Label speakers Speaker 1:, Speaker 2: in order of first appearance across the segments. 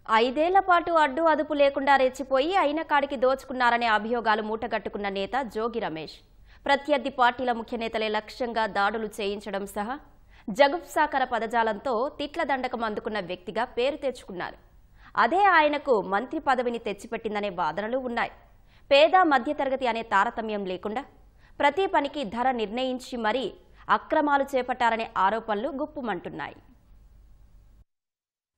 Speaker 1: ఐదేళ్ల పాటు అడ్డు అదుపు లేకుండా రెచ్చిపోయి అయిన కాడికి దోచుకున్నారనే అభియోగాలు మూటగట్టుకున్న నేత జోగి రమేష్ ప్రత్యర్థి పార్టీల ముఖ్య నేతలే లక్ష్యంగా దాడులు చేయించడం సహా జగుప్సాకర పదజాలంతో తిట్ల దండకం అందుకున్న వ్యక్తిగా పేరు తెచ్చుకున్నారు. అదే ఆయనకు మంత్రి పదవిని తెచ్చిపెట్టిందనే వాదనలు ఉన్నాయి. పేద మధ్యతరగతి అనే తారతమ్యం లేకుండా ప్రతి పనికి ధర నిర్ణయించి మరీ అక్రమాలు చేపట్టారనే ఆరోపణలు గుప్పుమంటున్నాయి.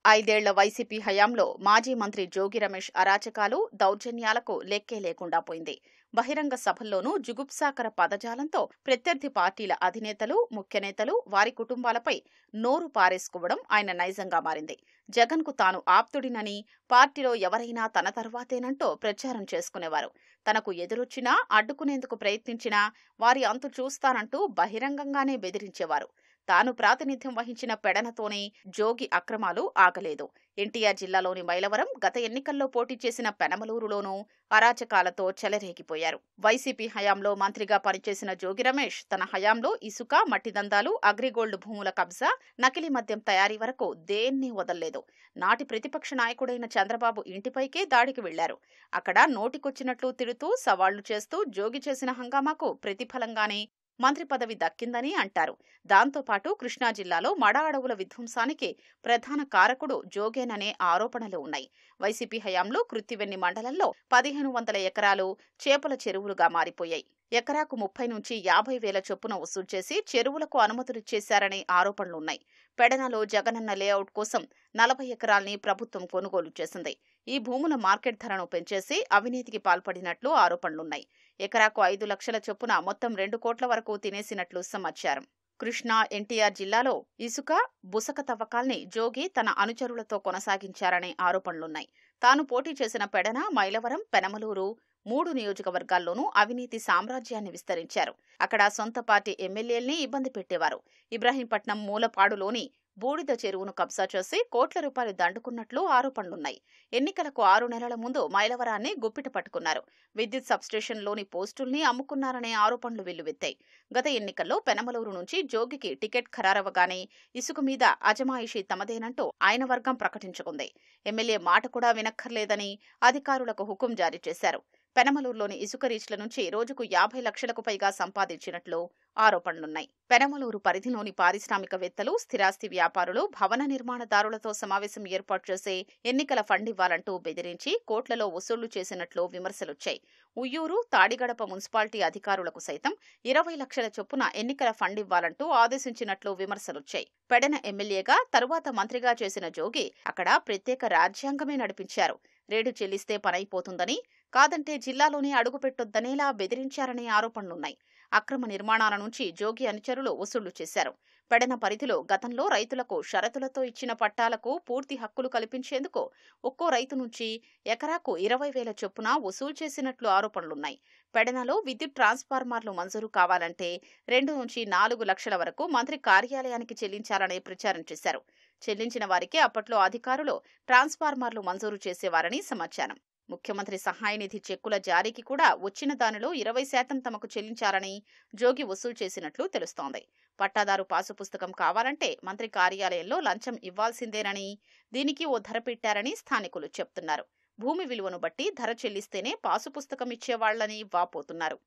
Speaker 2: 5 ఏళ్ల వైసీపీ హయాంలో మాజీ మంత్రి జోగి రమేష్ అరాచకాలు, దౌర్జన్యాలకు లెక్కే లేకుండా పోయింది. బహిరంగ సభల్లోనూ జుగుప్సాకర పదజాలంతో ప్రత్యర్థి పార్టీల అధినేతలు, ముఖ్యనేతలు, వారి కుటుంబాలపై నోరు పారేసుకోవడం ఆయన నైజంగా మారింది. జగన్కు తాను ఆప్తుడినని, పార్టీలో ఎవరైనా తన తర్వాతేనంటూ ప్రచారం చేసుకునేవారు. తనకు ఎదురొచ్చినా, అడ్డుకునేందుకు ప్రయత్నించినా వారి అంతు చూస్తానంటూ బహిరంగంగానే బెదిరించేవారు. తాను ప్రాతినిధ్యం వహించిన పెడనతోనే జోగి అక్రమాలు ఆగలేదు. ఎన్టీఆర్ జిల్లాలోని మైలవరం, గత ఎన్నికల్లో పోటీ చేసిన పెనమలూరులోనూ అరాచకాలతో చెలరేగిపోయారు. వైసీపీ హయాంలో మంత్రిగా పనిచేసిన జోగి రమేష్ తన హయాంలో ఇసుక, మట్టి దందాలు, అగ్రిగోల్డ్ భూముల కబ్జా, నకిలీ మద్యం తయారీ వరకు దేన్ని వదల్లేదు. నాటి ప్రతిపక్ష నాయకుడైన చంద్రబాబు ఇంటిపైకే దాడికి వెళ్లారు. అక్కడ నోటికొచ్చినట్లు తిడుతూ, సవాళ్లు చేస్తూ జోగి చేసిన హంగామాకు ప్రతిఫలంగానే మంత్రి పదవి దక్కిందని అంటారు. దాంతోపాటు కృష్ణా జిల్లాలో మడ అడవుల విధ్వంసానికి ప్రధాన కారకుడు జోగేననే ఆరోపణలు ఉన్నాయి. వైసీపీ హయాంలో కృత్తివెన్ని మండలంలో 1500 ఎకరాలు చేపల చెరువులుగా మారిపోయాయి. ఎకరాకు 30 నుంచి 50 వేల చొప్పున వసూలు చేసి చెరువులకు అనుమతులిచ్చేశారనే ఆరోపణలున్నాయి. పెడనలో జగనన్న లేఅవుట్ కోసం 40 ఎకరాల్ని ప్రభుత్వం కొనుగోలు చేసింది. ఈ భూముల మార్కెట్ ధరను పెంచేసి అవినీతికి పాల్పడినట్లు ఆరోపణలున్నాయి. ఎకరాకు 5 లక్షల చొప్పున మొత్తం 2 కోట్ల వరకు తినేసినట్లు సమాచారం. కృష్ణా, ఎన్టీఆర్ జిల్లాలో ఇసుక, బుసక తవ్వకాల్ని జోగి తన అనుచరులతో కొనసాగించారనే ఆరోపణలున్నాయి. తాను పోటీ చేసిన పెడన, మైలవరం, పెనమలూరు 3 నియోజకవర్గాల్లోనూ అవినీతి సామ్రాజ్యాన్ని విస్తరించారు. అక్కడ సొంత పార్టీ ఎమ్మెల్యేల్ని ఇబ్బంది పెట్టేవారు. ఇబ్రాహీంపట్నం మూలపాడులోని బూడిద చెరువును కబ్జా చేసి కోట్ల రూపాయలు దండుకున్నట్లు ఆరోపణలున్నాయి. ఎన్నికలకు 6 నెలల ముందు మైలవరాన్ని గుప్పిట పట్టుకున్నారు. విద్యుత్ సబ్స్టేషన్లోని పోస్టుల్ని అమ్ముకున్నారనే ఆరోపణలు వెల్లువెత్తాయి. గత ఎన్నికల్లో పెనమలూరు నుంచి జోగికి టికెట్ ఖరారవగానే ఇసుక మీద అజమాయిషీ తమదేనంటూ ఆయన వర్గం ప్రకటించుకుంది. ఎమ్మెల్యే మాట కూడా వినక్కర్లేదని అధికారులకు హుకుం జారీ చేశారు. పెనమలూరులోని ఇసుక రీచ్ల నుంచి రోజుకు 50 లక్షలకు పైగా సంపాదించినట్లు ఆరోపణలున్నాయి. పెనమలూరు పరిధిలోని పారిశ్రామికవేత్తలు, స్థిరాస్తి వ్యాపారులు, భవన నిర్మాణదారులతో సమావేశం ఏర్పాటు చేసే ఎన్నికల ఫండ్ ఇవ్వాలంటూ బెదిరించి కోట్లలో వసూళ్లు చేసినట్లు విమర్శలొచ్చాయి. ఉయ్యూరు, తాడిగడప మున్సిపాలిటీ అధికారులకు సైతం 20 లక్షల చొప్పున ఎన్నికల ఫండ్ ఇవ్వాలంటూ ఆదేశించినట్లు విమర్శలొచ్చాయి. పెడన ఎమ్మెల్యేగా తరువాత మంత్రిగా చేసిన జోగి అక్కడ ప్రత్యేక రాజ్యాంగమే నడిపించారు. రేటు చెల్లిస్తే పనైపోతుందని, కాదంటే జిల్లాలోనే అడుగుపెట్టొద్దనేలా బెదిరించారనే ఆరోపణలున్నాయి. అక్రమ నిర్మాణాల నుంచి జోగి అనుచరులు వసూళ్లు చేశారు. పెడన పరిధిలో గతంలో రైతులకు షరతులతో ఇచ్చిన పట్టాలకు పూర్తి హక్కులు కల్పించేందుకు ఒక్కో రైతు నుంచి ఎకరాకు 20 వేల చొప్పున వసూలు చేసినట్లు ఆరోపణలున్నాయి. పెడనలో విద్యుత్ ట్రాన్స్ఫార్మర్లు మంజూరు కావాలంటే 2 నుంచి 4 లక్షల వరకు మంత్రి కార్యాలయానికి చెల్లించాలనే ప్రచారం చేశారు. చెల్లించిన వారికి అప్పట్లో అధికారులు ట్రాన్స్ఫార్మర్లు మంజూరు చేసేవారని సమాచారం. ముఖ్యమంత్రి సహాయ నిధి చెక్కుల జారీకి కూడా వచ్చిన దానిలో 20% తమకు చెల్లించాలని జోగి వసూలు చేసినట్లు తెలుస్తోంది. పట్టాదారు పాసు పుస్తకం కావాలంటే మంత్రి కార్యాలయంలో లంచం ఇవ్వాల్సిందేనని, దీనికి ఓ ధర పెట్టారని స్థానికులు చెప్తున్నారు. భూమి విలువను బట్టి ధర చెల్లిస్తేనే పాసు పుస్తకం ఇచ్చేవాళ్లని వాపోతున్నారు.